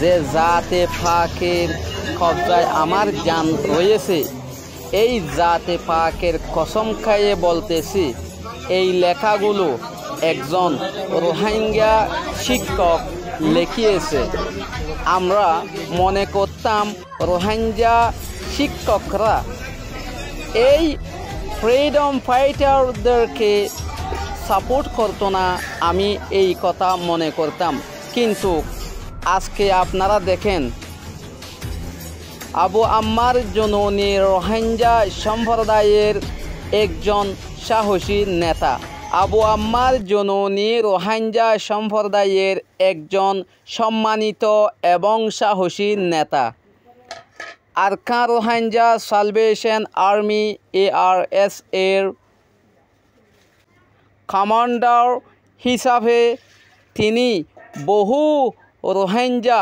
যে জাতে পাকের কবজায় আমার জান রয়েছে, এই জাতে পাকের কসম খাইয়ে বলতেছি, এই লেখাগুলো একজন রোহিঙ্গা শিক্ষক লিখিয়েছে। আমরা মনে করতাম রোহিঙ্গা শিক্ষকরা এই ফ্রিডম ফাইটারদেরকে সাপোর্ট করতো না, আমি এই কথা মনে করতাম। কিন্তু আজকে আপনারা দেখেন, আবু আম্মার জননী রোহিঙ্গা সম্প্রদায়ের একজন সাহসী নেতা। আবু আম্মার জননী রোহিঙ্গা সম্প্রদায়ের একজন সম্মানিত এবং সাহসী নেতা। Arakan Rohingya Salvation Army ARS এর কমান্ডার হিসাবে তিনি বহু রোহিঙ্গা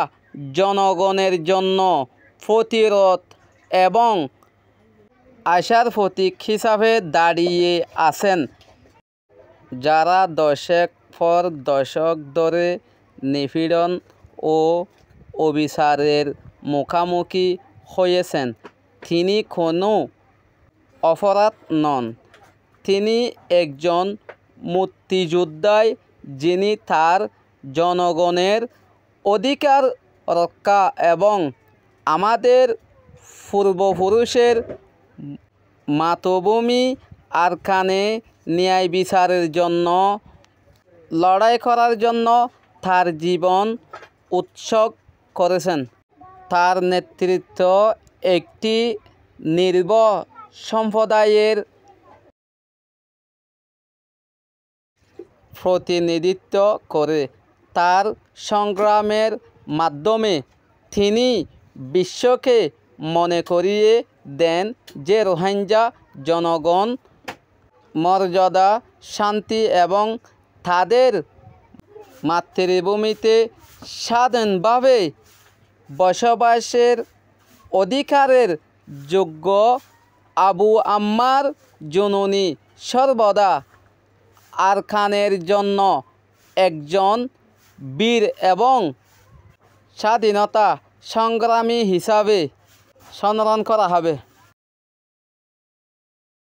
জনগণের জন্য প্রতিরোধ এবং আশার প্রতীক হিসাবে দাঁড়িয়ে আছেন, যারা দশক পর দশক ধরে নিপীড়ন ও অবিচারের মুখোমুখি হয়েছেন। তিনি কোনো অপরাধ নন, তিনি একজন মুক্তিযোদ্ধা যিনি তার জনগণের অধিকার রক্ষা এবং আমাদের পূর্বপুরুষের মাতৃভূমি আরকানে ন্যায় বিচারের জন্য লড়াই করার জন্য তার জীবন উৎসর্গ করেছেন। তার নেতৃত্ব একটি নির্ভয় সম্প্রদায়ের প্রতিনিধিত্ব করে। তার সংগ্রামের মাধ্যমে তিনি বিশ্বকে মনে করিয়ে দেন যে রোহিঙ্গা জনগণ মর্যাদা, শান্তি এবং তাদের মাতৃভূমিতে স্বাধীনভাবে বসবাসের অধিকারের যোগ্য। আবু আম্মার জননী সর্বদা আরকানের জন্য একজন বীর এবং স্বাধীনতা সংগ্রামী হিসাবে স্মরণ করা হবে।